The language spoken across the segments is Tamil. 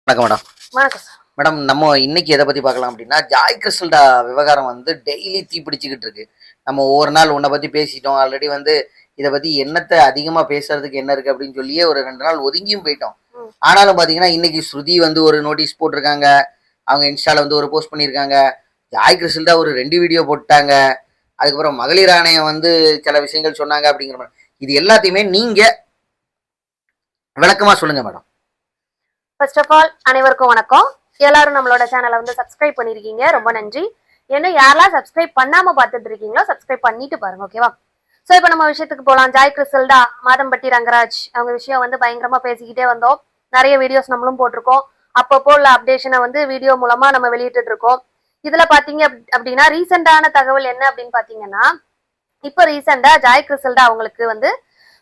வணக்கம் மேடம். வணக்கம் சார். மேடம், நம்ம இன்னைக்கு எதை பத்தி பார்க்கலாம் அப்படின்னா, ஜாய் கிறிஸ்டல்டா விவகாரம் வந்து டெய்லி தீ பிடிச்சிக்கிட்டு இருக்கு. நம்ம ஒவ்வொரு நாள் உன்னை பத்தி பேசிட்டோம். ஆல்ரெடி வந்து இதை பத்தி என்னத்தை அதிகமா பேசுறதுக்கு என்ன இருக்கு அப்படின்னு சொல்லியே ஒரு 2 நாள் ஒதுங்கியும் போயிட்டோம். ம். ஆனாலும் பாத்தீங்கன்னா இன்னைக்கு ஸ்ருதி வந்து ஒரு நோட்டீஸ் போட்டிருக்காங்க. அவங்க இன்ஸ்டால வந்து ஒரு போஸ்ட் பண்ணியிருக்காங்க. ஜாய் கிறிஸ்டல்டா ஒரு 2 வீடியோ போட்டாங்க. அதுக்கப்புறம் மகளிர் ஆணையம் வந்து சில விஷயங்கள் சொன்னாங்க அப்படிங்கிற மாதிரி. இது எல்லாத்தையுமே நீங்க விளக்கமா சொல்லுங்க மேடம். ஃபர்ஸ்ட் ஆஃப் ஆல் அனைவருக்கும் வணக்கம். எல்லாரும் நம்மளோட சேனலை வந்து சப்ஸ்கிரைப் பண்ணிருக்கீங்க, ரொம்ப நன்றி. ஏன்னா யாரெல்லாம் சப்ஸ்கிரைப் பண்ணாம பார்த்துட்டு இருக்கீங்களோ சப்ஸ்கிரைப் பண்ணிட்டு பாருங்க, ஓகேவா? ஸோ இப்போ நம்ம விஷயத்துக்கு போகலாம். ஜாய் கிறிஸ்டல்டா, மாதம்பட்டி ரங்கராஜ் அவங்க விஷயம் வந்து பயங்கரமா பேசிக்கிட்டே வந்தோம். நிறைய வீடியோஸ் நம்மளும் போட்டிருக்கோம். அப்பப்போ உள்ள அப்டேஷனை வந்து வீடியோ மூலமா நம்ம வெளியிட்டு இருக்கோம். இதுல பாத்தீங்க அப்படின்னா ரீசெண்டான தகவல் என்ன அப்படின்னு பாத்தீங்கன்னா, இப்போ ரீசெண்டா ஜாய் கிறிஸ்டல்டா அவங்களுக்கு வந்து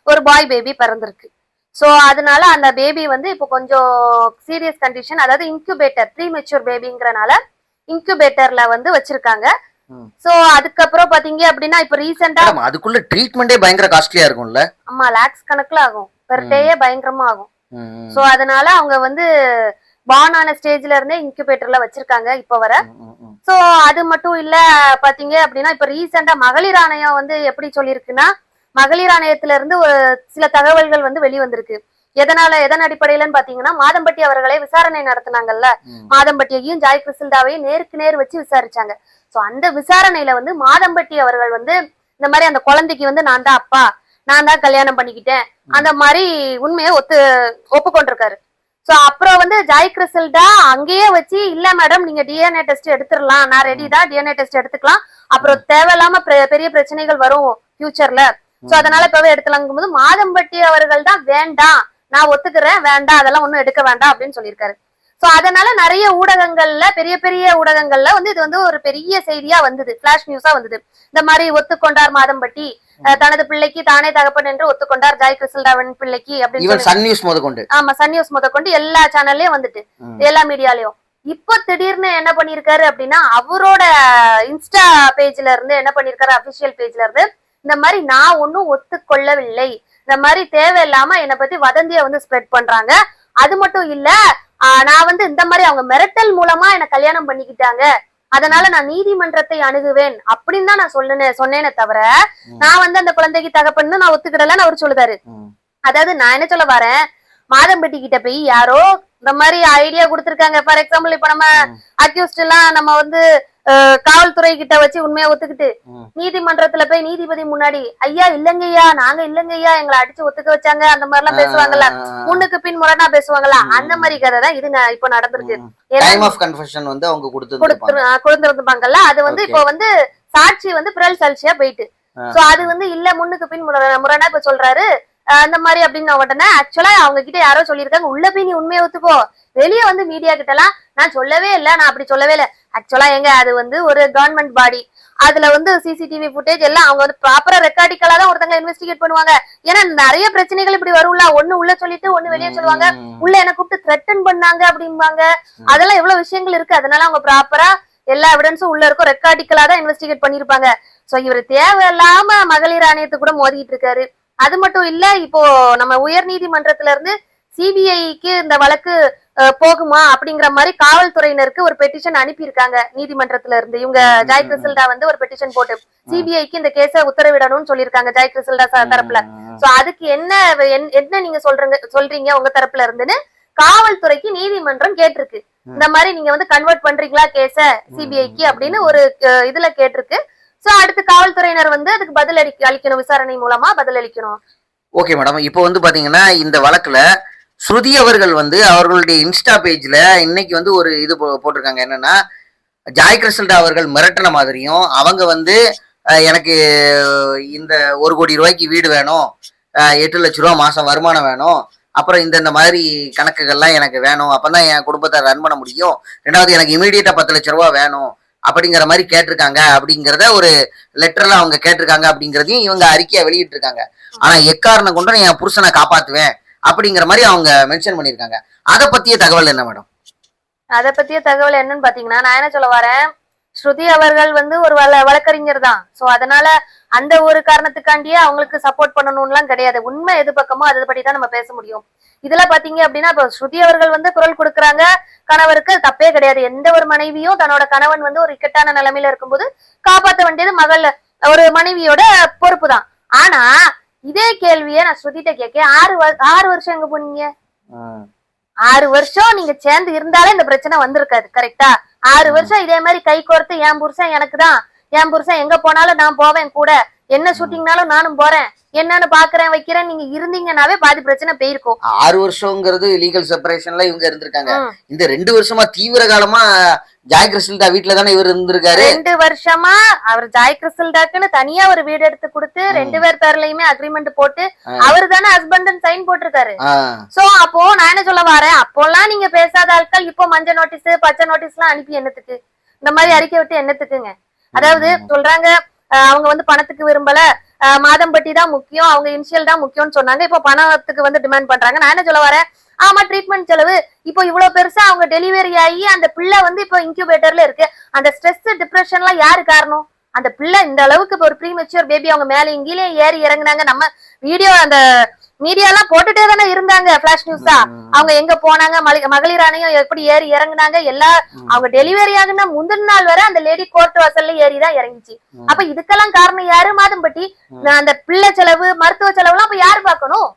ஒரு பாய் பேபி பிறந்திருக்கு. ஸோ அதனால அந்த பேபி வந்து இப்போ கொஞ்சம் சீரியஸ் கண்டிஷன், அதாவது இன்குபேட்டர், ப்ரீ மெச்சூர் பேபிங்கிறனால இன்குபேட்டர்ல வந்து வச்சிருக்காங்க. சோ அதுக்கப்புறம் பாத்தீங்க அப்படின்னா இப்ப ரீசெண்டா அதுக்குள்ள ட்ரீட்மெண்டே பயங்கர காஸ்ட்லியா இருக்கும்ல. ஆமா, லாக்ஸ் கணக்குல ஆகும், பெர் டேயே பயங்கரமா ஆகும். சோ அதனால அவங்க வந்து பார்ன் ஆன ஸ்டேஜ்ல இருந்தே இன்குபேட்டர்ல வச்சிருக்காங்க இப்ப வர. சோ அது மட்டும் இல்ல, பாத்தீங்க அப்படின்னா இப்ப ரீசெண்டா மகளிர் ஆணையம் வந்து எப்படி சொல்லியிருக்குன்னா, மகளிர் ஆணையத்துல இருந்து ஒரு சில தகவல்கள் வந்து வெளிவந்திருக்கு. எதன் அடிப்படையிலன்னு பாத்தீங்கன்னா, மாதம்பட்டி அவர்களை விசாரணை நடத்தினாங்கல்ல, மாதம்பட்டியையும் ஜாய் கிறிஸ்டல்டாவையும் நேருக்கு நேர் வச்சு விசாரிச்சாங்க. சோ அந்த விசாரணையில வந்து மாதம்பட்டி அவர்கள் வந்து இந்த மாதிரி அந்த குழந்தைக்கு வந்து நான் தான் அப்பா, நான் தான் கல்யாணம் பண்ணிக்கிட்டேன், அந்த மாதிரி உண்மையை ஒப்புக்கொண்டிருக்காரு. சோ அப்புறம் வந்து ஜாய் கிறிஸ்டல்டா அங்கேயே வச்சு, இல்ல மேடம் நீங்க டிஎன்ஏ டெஸ்ட் எடுத்துடலாம், நான் ரெடி தான், டிஎன்ஏ டெஸ்ட் எடுத்துக்கலாம், அப்புறம் தேவையில்லாம பெரிய பிரச்சனைகள் வரும் ஃபியூச்சர்ல, சோ அதனால இப்பவே எடுத்துலாங்கும் போது மாதம்பட்டி அவர்கள் தான் வேண்டாம், நான் ஒத்துக்கிறேன், வேண்டாம் அதெல்லாம் ஒண்ணும் எடுக்க வேண்டாம் அப்படின்னு சொல்லியிருக்காரு. சோ அதனால நிறைய ஊடகங்கள்ல, பெரிய ஊடகங்கள்ல வந்து இது வந்து ஒரு பெரிய செய்தியா வந்தது, பிளாஷ் நியூஸா வந்தது. இந்த மாதிரி ஒத்துக்கொண்டார் மாதம்பட்டி, தனது பிள்ளைக்கு தானே தகப்பன் என்று ஒத்துக்கொண்டார் ஜாய் கிறிஸ்டல்டாவின் பிள்ளைக்கு அப்படின்னு சன் நியூஸ் முதற்கொண்டு. ஆமா, சன் நியூஸ் முதற்கொண்டு எல்லா சேனல்லயும் வந்துட்டு, எல்லா மீடியாலயும். இப்போ திடீர்னு என்ன பண்ணிருக்காரு அப்படின்னா, அவரோட இன்ஸ்டா பேஜ்ல இருந்து என்ன பண்ணிருக்காரு, அபிஷியல் பேஜ்ல இருந்து இந்த மாதிரி நான் ஒன்னும் ஒத்துக்கொள்ளவில்லை, இந்த மாதிரி தேவையில்லாம என்னை பத்தி வதந்திய வந்து ஸ்ப்ரெட் பண்றாங்க, அது மட்டும் இல்ல நான் வந்து இந்த மாதிரி அவங்க மிரட்டல் மூலமா என்ன கல்யாணம் பண்ணிக்கிட்டாங்க, அதனால நான் நீதிமன்றத்தை அணுகுவேன் அப்படின்னு தான் நான் சொன்னேனே தவிர நான் வந்து அந்த குழந்தைக்கு தகப்பன்னு நான் ஒத்துக்கிடலன்னு அவர் சொல்லுதாரு. அதாவது நான் என்ன சொல்ல வரேன், மாதம்பட்டி கிட்ட போய் யாரோ இந்த மாதிரி ஐடியா கொடுத்திருக்காங்க. ஃபார் எக்ஸாம்பிள் இப்ப நம்ம அக்யூஸ்ட் எல்லாம் நம்ம வந்து காவல்துறை கிட்ட வச்சு உண்மையா ஒத்துக்கிட்டு நீதிமன்றத்துல போய் நீதிபதி முன்னாடி, ஐயா இல்லங்கய்யா, நாங்க இல்லங்கய்யா, எங்களை அடிச்சு ஒத்துக்க வச்சாங்க, அந்த மாதிரி எல்லாம் பேசுவாங்கல்ல, முன்னுக்கு பின் முரணா பேசுவாங்கல்ல, அந்த மாதிரி கதை தான் இது இப்ப நடந்திருக்கு. கொடுத்திருப்பாங்கல்ல, அது வந்து இப்ப வந்து சாட்சி வந்து பிறல் சாட்சியா போயிட்டு, சோ அது வந்து இல்ல முன்னுக்கு பின் முரணா இப்ப சொல்றாரு அந்த மாதிரி அப்படின்னு உடனே ஆக்சுவலா அவங்க கிட்ட யாரோ சொல்லியிருக்காங்க, உள்ள போய் நீ உண்மையை ஒத்துக்கோ, வெளியே வந்து மீடியா கிட்ட எல்லாம் நான் சொல்லவே இல்லை, நான் அப்படி சொல்லவே இல்லை. ஆக்சுவலா எங்க அது வந்து ஒரு கவர்மெண்ட் பாடி, அதுல வந்து சிசிடிவி ஃபுட்டேஜ் எல்லாம் அவங்க வந்து ப்ராப்பரா ரெக்கார்டிக்கலா தான் ஒருத்தங்க இன்வெஸ்டிகேட் பண்ணுவாங்க. ஏன்னா நிறைய பிரச்சனைகள் இப்படி வரும்ல, ஒண்ணு உள்ள சொல்லிட்டு ஒண்ணு வெளியே சொல்லுவாங்க, உள்ள என்ன கூப்பிட்டு த்ரெட்டன் பண்ணாங்க அப்படிம்பாங்க, அதெல்லாம் எவ்வளவு விஷயங்கள் இருக்கு. அதனால அவங்க ப்ராப்பரா எல்லா எவிடன்ஸும் உள்ள இருக்கும், ரெக்கார்டிக்கலா தான் இன்வெஸ்டிகேட் பண்ணிருப்பாங்க. சோ இவர் தேவையில்லாம மகளிர் ஆணையத்துக்கு கூட மோதிட்டு இருக்காரு. அது மட்டும் இல்ல, இப்போ நம்ம உயர் நீதிமன்றத்துல இருந்து சிபிஐக்கு இந்த வழக்கு போகுமா அப்படிங்கிற மாதிரி காவல்துறையினருக்கு ஒரு பெட்டிஷன் அனுப்பியிருக்காங்க நீதிமன்றத்துல இருந்து. இவங்க ஜாய் கிறிஸ்டல்டா வந்து ஒரு பெட்டிஷன் போட்டு சிபிஐக்கு இந்த கேஸ உத்தரவிடணும்னு சொல்லியிருக்காங்க ஜாய் கிறிஸ்டல்டா தரப்புல. சோ அதுக்கு என்ன நீங்க சொல்றீங்க உங்க தரப்புல இருந்துன்னு காவல்துறைக்கு நீதிமன்றம் கேட்டிருக்கு. இந்த மாதிரி நீங்க வந்து கன்வெர்ட் பண்றீங்களா கேஸ சிபிஐக்கு அப்படின்னு ஒரு இதுல கேட்டிருக்கு. சோ அடுத்து காவல்துறையினர் வந்து அதுக்கு பதில் அளிக்கணும், விசாரணை மூலமா பதில் அளிக்கணும். ஓகே மேடம், இப்போ வந்து பாத்தீங்கன்னா இந்த வழக்குல ஸ்ருதி அவர்கள் வந்து அவர்களுடைய இன்ஸ்டா பேஜ்ல இன்னைக்கு வந்து ஒரு இது போட்டிருக்காங்க. என்னன்னா, ஜாய் கிறிஸ்டல்டா அவர்கள் மிரட்டின மாதிரியும், அவங்க வந்து எனக்கு இந்த 1 கோடி ரூபாய்க்கு வீடு வேணும், 8 லட்சம் ரூபாய் மாசம் வருமானம் வேணும், அப்புறம் இந்த மாதிரி கணக்குகள்லாம் எனக்கு வேணும், அப்பதான் என் குடும்பத்தை ரன் பண்ண முடியும், 2வது எனக்கு இமீடியட்டா 10 லட்சம் ரூபாய் வேணும் அப்படிங்கிற மாதிரி கேட்டிருக்காங்க அப்படிங்கிறத ஒரு லெட்டர்ல அவங்க கேட்டிருக்காங்க அப்படிங்கிறதையும் இவங்க அறிக்கையா வெளியிட்டு இருக்காங்க. ஆனா எக்காரணம் கொண்டு என் புருஷனை காப்பாத்துவேன் அப்படிங்கிற மாதிரி அவங்க மென்ஷன் பண்ணிருக்காங்க. அதை பத்திய தகவல் என்ன மேடம்? அதை பத்திய தகவல் என்னன்னு பாத்தீங்கன்னா, நான் என்ன சொல்ல வரேன், ஸ்ருதி அவர்கள் வந்து ஒரு வழக்கறிஞர் தான். சோ அதனால அந்த ஒரு காரணத்துக்காண்டியே அவங்களுக்கு சப்போர்ட் பண்ணணும்லாம் கிடையாது. உண்மை எது பக்கமோ அதுபடிதான் நம்ம பேச முடியும். இதுல பாத்தீங்க அப்படின்னா இப்ப ஸ்ருதி அவர்கள் வந்து குரல் கொடுக்கறாங்க கணவருக்கு, தப்பே கிடையாது. எந்த ஒரு மனைவியும் தன்னோட கணவன் வந்து ஒரு இக்கட்டான நிலைமையில இருக்கும்போது காப்பாற்ற வேண்டியது மகள் ஒரு மனைவியோட பொறுப்பு தான். ஆனா இதே கேள்வியை நான் ஸ்ருதிட்ட கேட்க, 6 வருஷம் எங்க போனீங்க? 6 வருஷம் நீங்க சேர்ந்து இருந்தாலே இந்த பிரச்சனை வந்திருக்காது. கரெக்டா? 6 வருஷம் இதே மாதிரி கை கோர்த்து என் புருஷன் எனக்கு தான், என் புருஷன் எங்க போனாலும் நான் போவேன் கூட, என்ன ஷூட்டிங்னாலும் நானும் போறேன், என்னன்னு பாக்குறேன் வைக்கிறேன் நீங்க இருந்தீங்கன்னாவே பாதி பிரச்சனை போயிருக்கும். 6 வருஷங்கிறது லீகல் செப்பரேஷன்ல இவங்க இருந்திருக்காங்க. இந்த 2 வருஷமா தீவிர காலமா ஜாய் கிறிஸ்டல்டா வீட்டுல தானே இவர் இருந்திருக்காரு. 2 வருஷமா அவர் ஜாய் கிறிஸ்டல்டாக்குன்னு தனியா ஒரு வீடு எடுத்து கொடுத்து 2 பேர் பேர்லயுமே அக்ரிமெண்ட் போட்டு அவரு தானே ஹஸ்பண்ட் சைன் போட்டிருக்காரு. சோ அப்போ நான் என்ன சொல்ல வரேன், அப்போல்லாம் நீங்க பேசாத ஆட்கள் இப்போ மஞ்சள் நோட்டீஸ் பச்சை நோட்டீஸ் எல்லாம் அனுப்பி என்னத்துக்கு, இந்த மாதிரி அறிக்கை விட்டு என்னத்துக்குங்க? அதாவது சொல்றாங்க அவங்க வந்து பணத்துக்கு விரும்பல, மாதம்பட்டி தான் முக்கியம், அவங்க இனிஷியல் தான் முக்கியம்னு சொன்னாங்க. இப்போ பணத்துக்கு வந்து டிமாண்ட் பண்றாங்க. நான் என்ன சொல்ல வரேன், ஆமா ட்ரீட்மெண்ட் செலவு இப்போ இவ்வளவு பெருசா அவங்க டெலிவரி ஆகி அந்த பிள்ளை வந்து இப்போ இன்குபேட்டர்ல இருக்கு. அந்த ஸ்ட்ரெஸ் டிப்ரெஷன் எல்லாம் யாரு காரணம்? அந்த பிள்ளை இந்த அளவுக்கு இப்போ ஒரு ப்ரீமெச்சூர் பேபி அவங்க மேல இங்கேயும் ஏறி இறங்குனாங்க. நம்ம வீடியோ அந்த மீடியா எல்லாம் போட்டுட்டே தானே இருந்தாங்க, பிளாஷ் நியூஸா. அவங்க எங்க போனாங்க, மகளிர் ஆணையம் எப்படி ஏறி இறங்குனாங்க, எல்லா அவங்க டெலிவரி ஆகுனா முந்தின நாள் வரை அந்த லேடி கோர்ட் வாசல்ல ஏறிதான் இறங்கிச்சு. அப்ப இதுக்கெல்லாம் காரணம் யாரு? மாதம்பட்டி. அந்த பிள்ளை செலவு மருத்துவ செலவு எல்லாம் அப்ப யாரு பாக்கணும்?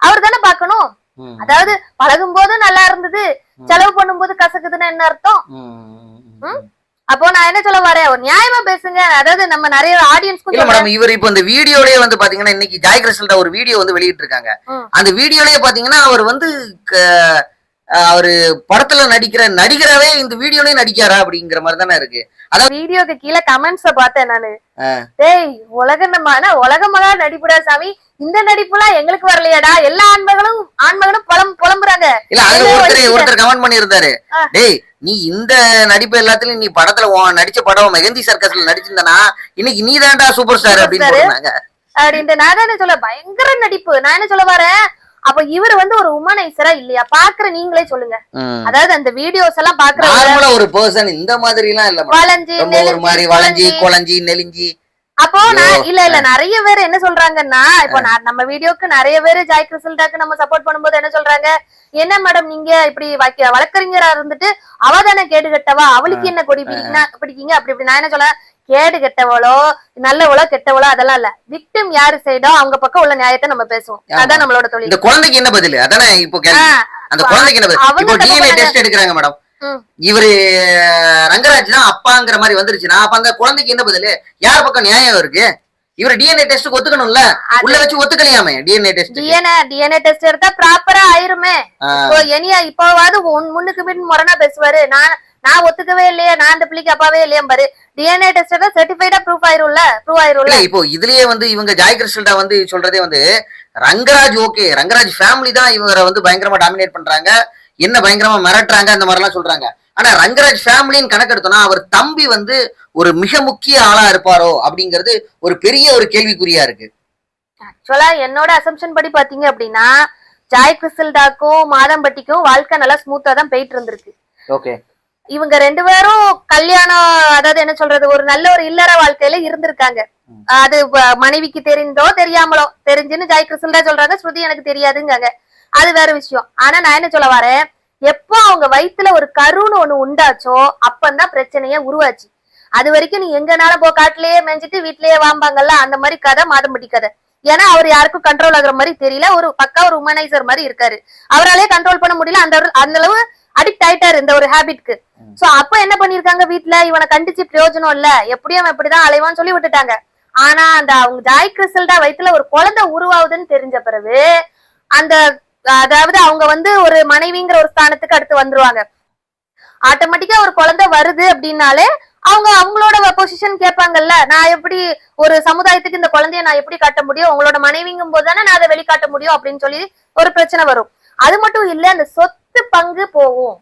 அவர் தானே பாக்கணும். அதாவது பழகும் போது நல்லா இருந்தது, செலவு பண்ணும் போது கசக்குதுன்னு என்ன அர்த்தம்? அப்போ நான் என்ன சொல்ல வரேன், ஒரு நியாயமா பேசுங்க. அதாவது நம்ம நிறைய ஆடியன்ஸ்க்கு இல்ல மேடம், இவர் இப்போ இந்த வீடியோலயே வந்து பாத்தீங்கன்னா இன்னைக்கு ஜாய் கிறிஸ்டல்டா ஒரு வீடியோ வந்து வெளியிட்டு இருக்காங்க. அந்த வீடியோலயே பாத்தீங்கன்னா அவர் வந்து அவரு படத்துல நடிக்கிற நடிகராவே இந்த வீடியோலயே நடிக்காரா அப்படிங்கிற மாதிரி தானே இருக்கு. அதாவது வீடியோக்கு கீழே கமெண்ட்ஸ பார்த்தேன் நானு. டேய் உலக மகா நடிப்புடா சாமி, இந்த நடிப்புலாம் எங்களுக்கு வரலையாடா, எல்லா ஆண்மகளும் புலம்புறாங்க. இல்ல அதுல ஒருத்தர் கமெண்ட் பண்ணி இருந்தாரு, டேய் நீ இந்த நடிப்பு எல்லாத்துலயும் நீ படத்துல நடிச்ச படம் மெகந்தி சர்க்கஸ்ல நடிச்சிருந்தனா இன்னைக்கு நீ தான்டா சூப்பர் ஸ்டார் அப்படின்னு போட்டாங்க அப்படின்ட்டு. நான் என்ன சொல்ல, பயங்கர நடிப்பு. நான் என்ன சொல்ல வரேன், அப்ப இவர் வந்து ஒரு உமனைசரா இல்லையா? பாக்குற நீங்களே சொல்லுங்க. அதாவது அந்த வீடியோஸ் எல்லாம் பாக்குற ஒரு பர்சன் இந்த மாதிரி எல்லாம் இல்ல, வளைஞ்சி ஒரு மாதிரி வளைஞ்சி கொலைஞ்சி நெலிஞ்சி. அப்போ நான் இல்ல நிறைய பேர் என்ன சொல்றாங்கன்னா, இப்போ நம்ம வீடியோக்கு நிறைய பேர் ஜாய் கிறிஸ்டல்டாக்கு நம்ம சப்போர்ட் பண்ணும்போது என்ன சொல்றாங்க, என்ன மேடம் நீங்க இப்படி வழக்கறிஞரா இருந்துட்டு அவ தானே கேடு கட்டவா, அவளுக்கு என்ன கொடி பிடிக்கீங்க அப்படி இப்படி. நான் என்ன சொல்ல, கேடு கெட்டவளோ நல்லவளோ கெட்டவளோ அதெல்லாம் இல்ல, விக்டிம் யாரு சைடோ அவங்க பக்கம் உள்ள நியாயத்தை நம்ம பேசுவோம். அதான் நம்மளோட தொழில். இந்த குழந்தைக்கு என்ன பதில்? அதானே இப்போ அந்த குழந்தைக்கு என்ன பதில்? இப்போ டிஎன்ஏ டெஸ்ட் எடுக்கறாங்க மேடம், இவரு ரங்கராஜ் தான் அப்பாங்கிற மாதிரி வந்துருச்சுன்னா அப்ப அந்த குழந்தைக்கு என்ன பதில்? யார் பக்கம் நியாயம் இருக்கு? இவரு டிஎன்ஏ டெஸ்ட் ஒத்துக்கணும்ல, உள்ள வச்சு ஒத்துக்கலையாமே டிஎன்ஏ டெஸ்ட். டிஎன்ஏ டெஸ்ட் எடுத்தா ப்ராப்பரா ஆயிருமே. இப்போவாது முன்னுக்கு பின் முரணா பேசுவாரு, நான் ஒத்துக்கவே இல்லையே, நான் அந்த பிள்ளைக்கு அப்பாவே இல்லையா பாரு. டிஎன்ஏ டெஸ்ட் சர்டிஃபைடா ப்ரூவ் ஆயிரும்ல. இப்போ இதுலயே வந்து இவங்க ஜாய் கிறிஸ்டல்டா வந்து சொல்றதே வந்து ரங்கராஜ் ஓகே, ரங்கராஜ் ஃபேமிலி தான் இவரை வந்து பயங்கரமா டாமினேட் பண்றாங்க, என்ன பயங்கரமா மிரட்டுறாங்க, அந்த மாதிரி எல்லாம் சொல்றாங்க. ஆனா ரங்கராஜ் ஃபேமிலின்னு கணக்கெடுத்தோம்னா அவர் தம்பி வந்து ஒரு மிக முக்கிய ஆளா இருப்பாரோ அப்படிங்கிறது ஒரு பெரிய ஒரு கேள்விக்குறியா இருக்கு. ஆக்சுவலா என்னோட அசம்ஷன் படி பாத்தீங்க அப்படின்னா ஜாய் கிறிஸ்டல்டாக்கும் மாதம்பட்டிக்கும் வாழ்க்கை நல்லா ஸ்மூத்தா தான் போயிட்டு இருந்திருக்கு. ஓகே, இவங்க 2 பேரும் கல்யாணம், அதாவது என்ன சொல்றது, ஒரு நல்ல ஒரு இல்லற வாழ்க்கையில இருந்திருக்காங்க. அது மனைவிக்கு தெரிந்தோ தெரியாமலோ, தெரிஞ்சுன்னு ஜாய் கிறிஸ்டல்டா சொல்றாங்க, ஸ்ருதி எனக்கு தெரியாதுங்காங்க, அது வேற விஷயம். ஆனா நான் என்ன சொல்ல வரேன், எப்போ அவங்க வயித்துல ஒரு கருன்னு ஒண்ணு உண்டாச்சோ அப்பந்தான் பிரச்சனையே உருவாச்சு. அது வரைக்கும் நீ எங்கனால போ, காட்டிலேயே மேஞ்சிட்டு வீட்லயே வாம்பாங்கல்ல, அந்த மாதிரி கதை மாதம்பட்டி கதை. ஏன்னா அவர் யாருக்கும் கண்ட்ரோல் ஆகுற மாதிரி தெரியல, ஒரு பக்கா ஒரு உமனைசர் மாதிரி இருக்காரு, அவராலே கண்ட்ரோல் பண்ண முடியல, அந்த அளவு அடிக்ட் ஆயிட்டாரு இந்த ஒரு ஹேபிட்க்கு. சோ அப்ப என்ன பண்ணிருக்காங்க, வீட்டுல இவனை கண்டிச்சு பிரயோஜனம் இல்ல, எப்படியும் அவன் இப்படிதான் அலைவான்னு சொல்லி விட்டுட்டாங்க. ஆனா அந்த அவங்க ஜாய் கிறிஸ்டல்டா வயித்துல ஒரு குழந்தை உருவாகுதுன்னு தெரிஞ்ச பிறகு அந்த அதாவது அவங்க வந்து ஒரு மனைவிங்கிற ஒரு ஸ்தானத்துக்கு அடுத்து வந்துருவாங்க. ஆட்டோமேட்டிக்கா ஒரு குழந்தை வருது அப்படின்னாலே அவங்களோட பொசிஷன் கேட்பாங்கல்ல, நான் எப்படி ஒரு சமுதாயத்துக்கு இந்த குழந்தைய நான் எப்படி காட்ட முடியும், உங்களோட மனைவிங்கும் போது தானே நான் அதை வெளிக்காட்ட முடியும் அப்படின்னு சொல்லி ஒரு பிரச்சனை வரும். அது மட்டும் இல்ல, அந்த சொத்து பங்கு போகும்.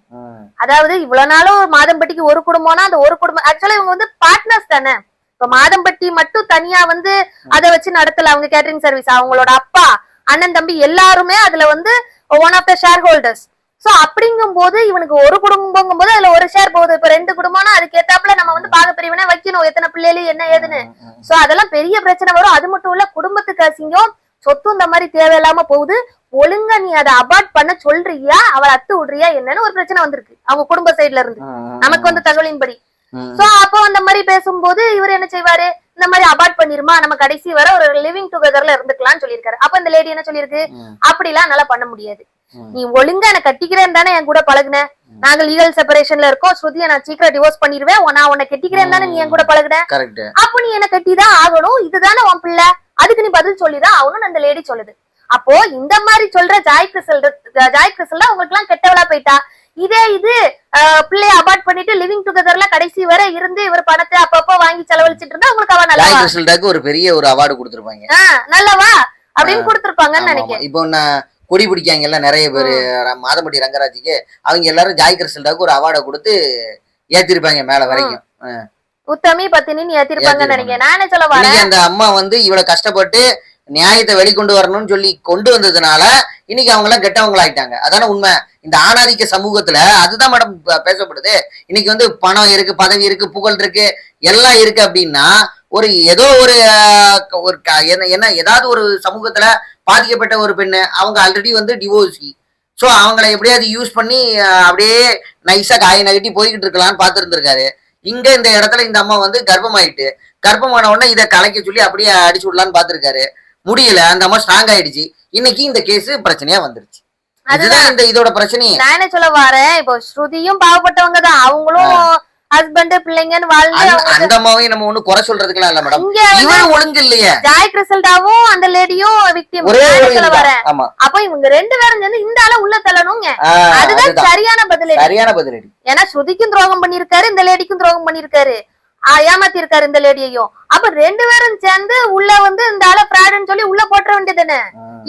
அதாவது இவ்வளவு நாளும் மாதம்பட்டிக்கு ஒரு குடும்பம்னா அந்த ஒரு குடும்பம் ஆக்சுவலா இவங்க வந்து பார்ட்னர்ஸ் தானே. இப்ப மாதம்பட்டி மட்டும் தனியா வந்து அதை வச்சு நடத்தல, அவங்க கேட்டரிங் சர்வீஸ், அவங்களோட அப்பா அண்ணன் தம்பி எல்லாருமே அதுல வந்து one of the share holders. So அப்படிங்கும் போது இவனுக்கு ஒரு குடும்பங்கும் போது அதுல ஒரு ஷேர் போகுது. இப்ப 2 குடும்பம்னா அதுக்கு ஏத்தாப்புல நம்ம வந்து பாகப்பிரிவினை வைக்கணும், எத்தனை பிள்ளைகள் என்ன ஏதுன்னு. சோ அதெல்லாம் பெரிய பிரச்சனை வரும். அது மட்டும் இல்ல, குடும்பத்துக்கு அசிங்கம், சொத்து இந்த மாதிரி தேவையில்லாம போகுது. ஒழுங்கா நீ அதை அபார்ட் பண்ண சொல்றியா, அவளை அத்து விடுறியா என்னன்னு ஒரு பிரச்சனை வந்திருக்கு அவங்க குடும்ப சைடுல இருந்து, நமக்கு வந்து தகவலின்படி. சோ அப்போ அந்த மாதிரி பேசும்போது இவர் என்ன செய்வாரு, இந்த மாதிரி அபார்ட் பண்ணிருமா, நம்ம கடைசி வர ஒரு லிவிங் டுகெதர்ல இருந்துக்கலாம்னு சொல்லியிருக்காரு. அப்ப இந்த லேடி என்ன சொல்லியிருக்கு, அப்படிலாம் நல்லா பண்ண முடியாது, நீ ஒழுங்கா என்ன கட்டிக்கிறேன்னு தானே என் கூட பழகுன, நாங்க லீகல் செப்பரேஷன்ல இருக்கோம், ஸ்ருதியை நான் சீக்கிரம் டிவோர்ஸ் பண்ணிடுவேன், நான் உன்னை கட்டிக்கிறேன் தானே நீ என் கூட பழகுன, அப்ப நீ என்ன கட்டிதான் ஆகணும், இதுதானே உன் பிள்ளை, அதுக்கு நீ பதில் சொல்லிதான் ஆகணும்னு அந்த லேடி சொல்லுது. அப்போ இந்த மாதிரி சொல்ற ஜாய் கிறிஸ்டல் தான் உங்களுக்கு எல்லாம் கெட்டவளா போயிட்டா. இதே இது பிள்ளைய அபார்ட் பண்ணிட்டு லிவிங் டுகெதர்ல கடைசி வரை இருந்து இவர் பணத்தை அப்பப்போ வாங்கி செலவழிச்சிட்டு இருந்தா உங்களுக்கு அவ நல்லவா, ஒரு பெரிய ஒரு அவார்டு கொடுத்திருப்பாங்க, நல்லவா அப்படின்னு கொடுத்திருப்பாங்கன்னு நினைக்கிறேன். இப்போ நான் கொடி பிடிக்காங்கல்ல நிறைய பேரு, மாதம்பட்டி ரங்கராஜுக்கு அவங்க எல்லாரும் ஜாய் கிறிஸ்டல்டாக்கு ஒரு அவார்டை கொடுத்து ஏத்திருப்பாங்க மேல வரைக்கும். உத்தமி பத்தினின்னு ஏத்திருப்பாங்கன்னு நினைக்கிறேன். நான் என்ன சொல்ல வரேன், அந்த அம்மா வந்து இவ்வளவு கஷ்டப்பட்டு நியாயத்தை வெளிக்கொண்டு வரணும்னு சொல்லி கொண்டு வந்ததுனால இன்னைக்கு அவங்க எல்லாம் கெட்டவங்களாயிட்டாங்க. அதான உண்மை. இந்த ஆணாதிக்க சமூகத்துல அதுதான் மேடம் பேசப்படுது. இன்னைக்கு வந்து பணம் இருக்கு, பதவி இருக்கு, புகழ் இருக்கு, எல்லாம் இருக்கு அப்படின்னா ஒரு ஏதோ ஒரு என்ன ஏதாவது ஒரு சமூகத்துல பாதிக்கப்பட்ட ஒரு பெண்ணு, அவங்க ஆல்ரெடி வந்து டிவோர்ஸி, ஸோ அவங்கள எப்படியாவது யூஸ் பண்ணி அப்படியே நைஸா காய நகட்டி போய்கிட்டு இருக்கலாம்னு பார்த்துருந்துருக்காரு. இங்க இந்த இடத்துல இந்த அம்மா வந்து கர்ப்பமாயிட்டு, கர்ப்பமான உடனே இதை கலைக்க சொல்லி அப்படியே அடிச்சு விடலான்னு பார்த்திருக்காரு. முடியல, அந்த அம்மா ஸ்ட்ராங் ஆயிடுச்சு. இன்னைக்கு இந்த கேஸ் பிரச்சனையா வந்துருச்சு. அதுதான் இந்த இதோட பிரச்சனையே. நான் என்ன சொல்ல வரேன், இப்போ ஸ்ருதியும் பாவப்பட்டவங்க தான், அவங்களும் ஹஸ்பண்ட் பிள்ளைங்கன்னு வாழ்ந்து அந்த அம்மாவையும் நம்ம ஒண்ணு குறை சொல்றதுக்குலாம் இல்ல மேடம், இவன் ஒழுங்கு இல்லையே. ஜாய் கிறிஸ்டல்டாவும் அந்த லேடியும் விக்டிம் சொல்ல வரேன். அப்ப இவங்க 2 பேரும் சேர்ந்து இந்த ஆள உள்ள தள்ளணுங்க. அதுதான் சரியான பதிலடி, சரியான பதிலடி. ஏன்னா ஸ்ருதிக்கும் துரோகம் பண்ணிருக்காரு, இந்த லேடிக்கும் துரோகம் பண்ணிருக்காரு, ஏமாத்தி இருக்காரு இந்த லேடியையும். அப்ப 2 பேரும் சேர்ந்து உள்ள வந்து இந்த ஆள பிராடுன்னு சொல்லி உள்ள போட்ட வேண்டியதுன்னு.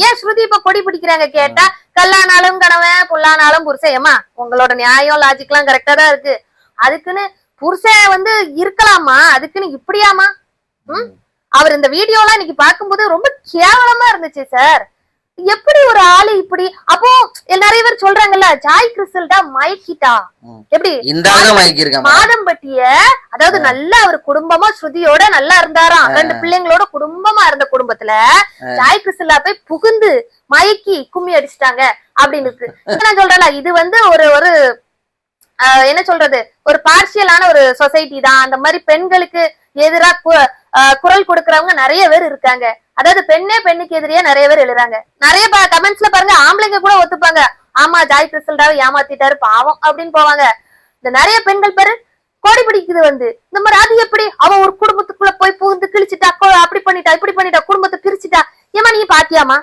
ஏன் ஸ்ருதி இப்ப கொடி பிடிக்கிறாங்க கேட்டா, கல்லானாலும் கணவன், புல்லானாலும் புருஷன். ஏமா உங்களோட நியாயம் லாஜிக் எல்லாம் கரெக்டா தான் இருக்கு, அதுக்குன்னு புருஷன் வந்து இருக்கலாமா, அதுக்குன்னு இப்படியாமா? அவர் இந்த வீடியோ எல்லாம் இன்னைக்கு பார்க்கும்போது ரொம்ப கேவலமா இருந்துச்சு சார். எப்படி ஒரு ஆளு இப்படி? அப்போ நிறைய பேர் சொல்றாங்கல்ல, ஜாய் கிறிஸ்டல்டா மயக்கிட்டா, எப்படி மாதம்பட்டிய, அதாவது நல்லா அவர் குடும்பமா ஸ்ருதியோட நல்லா இருந்தாராம், 2 பிள்ளைங்களோட குடும்பமா இருந்த குடும்பத்துல ஜாய் கிறிஸ்டல்டா போய் புகுந்து மயக்கி கும்மி அடிச்சிட்டாங்க அப்படின்னு இருக்கு. நான் சொல்றேன்ல, இது வந்து ஒரு என்ன சொல்றது, ஒரு பார்ஷியலான ஒரு சொசைட்டி தான். அந்த மாதிரி பெண்களுக்கு எதிராக குரல் கொடுக்கறவங்க நிறைய பேர் இருக்காங்க. அதாவது பெண்ணுக்கு எதிரியா நிறைய பேர் எழுறாங்க. நிறைய கமெண்ட்ஸ்ல பாருங்க, ஆம்பளைங்க கூட ஒத்துப்பாங்க, ஆமா ஜாய் கிறிஸ்டல்டாவை ஏமாத்திட்டாரு பாவம் அப்படின்னு போவாங்க. இந்த நிறைய பெண்கள் பேரு கோடி பிடிக்குது வந்து இந்த மாதிரி, அது எப்படி அவ ஒரு குடும்பத்துக்குள்ள போய் புகுந்து கிழிச்சிட்டா, அப்படி பண்ணிட்டா இப்படி பண்ணிட்டா, குடும்பத்தை பிரிச்சுட்டா. ஏமா நீ பாத்தியாமா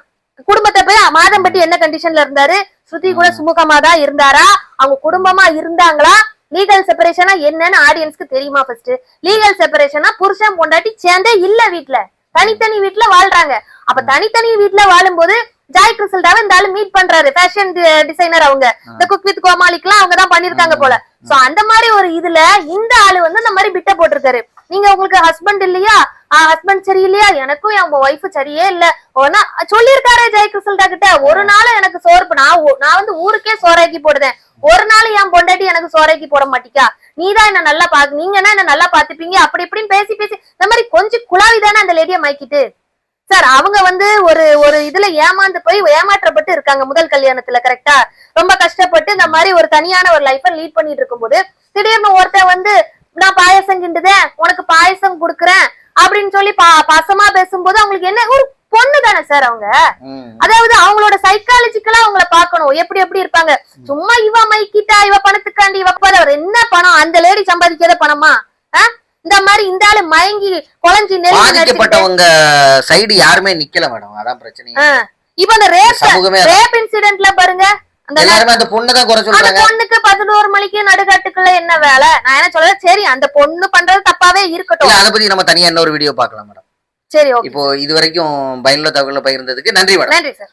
குடும்பத்தை போய்? மாதம்பட்டி என்ன கண்டிஷன்ல இருந்தாரு, ஸ்ருதி கூட சுமூகமா தான் இருந்தாரா, அவங்க குடும்பமா இருந்தாங்களா? லீகல் செப்பரேஷனா என்னன்னு ஆடியன்ஸ்க்கு தெரியுமா? ஃபர்ஸ்ட் லீகல் செப்பரேஷனா புருஷன் பொண்டாட்டி சேர்ந்தே இல்ல, வீட்டுல தனித்தனி வீட்டுல வாழ்றாங்க. அப்ப தனித்தனி வீட்டுல வாழும்போது ஜாய் கிறிஸ்டல்டாவை இந்த ஆளு மீட் பண்றாரு, ஃபேஷன் டிசைனர், அவங்க இந்த குக் வித் கோமாளிக்குலாம் அவங்க தான் பண்ணிருக்காங்க போல. சோ அந்த மாதிரி ஒரு இதுல இந்த ஆளு வந்து இந்த மாதிரி பிட்ட போட்டிருக்காரு. நீங்க உங்களுக்கு ஹஸ்பண்ட் இல்லையா, ஹஸ்பண்ட் சரியில்லையா, எனக்கும் என் ஒய்ஃப் சரியே இல்ல சொல்லியிருக்காரு ஜாய் கிறிஸ்டல்டா கிட்ட. ஒரு நாள் எனக்கு சோறு, நான் வந்து ஊருக்கே சோறாக்கி போடுதேன், ஒரு நாள் என் பொண்டாட்டி எனக்கு சோறாக்கி போட மாட்டிக்கா, நீதான் என்ன நல்லா பாக்கு, நீங்கன்னா என்ன நல்லா பாத்துப்பீங்க, அப்படி இப்படின்னு பேசி இந்த மாதிரி கொஞ்சம் குழாவிதானே அந்த லேடியை மயக்கிட்டு. சார் அவங்க வந்து ஒரு இதுல ஏமாந்து போய் ஏமாற்றப்பட்டு இருக்காங்க முதல் கல்யாணத்துல, கரெக்டா? ரொம்ப கஷ்டப்பட்டு இந்த மாதிரி ஒரு தனியான ஒரு லைஃபை லீட் பண்ணிட்டு இருக்கும்போது திடீர்னு ஒருத்தன் வந்து நான் பாயசம் கிண்டுதேன், உனக்கு பாயசம் குடுக்குறேன் அப்படின்னு சொல்லி பாசமா பேசும்போது அவங்களுக்கு என்ன, ஒரு பொண்ணு தானே சார் அவங்க. அதாவது அவங்களோட சைக்காலஜிக்கலா அவங்கள பாக்கணும், எப்படி எப்படி இருப்பாங்க. சும்மா இவ மைக்கிட்டா, இவ பணத்துக்காண்டி இவ அவர் என்ன பணம், அந்த லேடி சம்பாதிக்காத பணமா? இந்த மாதிரி இந்த ஆளு மயங்கி குழஞ்சி பாதிக்கப்பட்டவங்க சைடு யாருமே நிக்கல மேடம், அதான் பிரச்சனை. இப்ப அந்த ரேப் இன்சிடென்ட்ல பாருங்க, அந்த பொண்ணுதான் குறை சொல்றாங்க. பொண்ணுக்கு 11 மணிக்கு நடுக்காட்டுக்குள்ள என்ன வேலை? நான் என்ன சொல்றேன், சரி அந்த பொண்ணு பண்றது தப்பாவே இருக்கட்டும், அதை பத்தி நம்ம தனியா இன்னொரு வீடியோ பாக்கலாம் மேடம். சரி, இப்போ இது வரைக்கும் பயனுள்ள தகவலை பகிர்ந்ததுக்கு நன்றி மேடம். நன்றி சார்.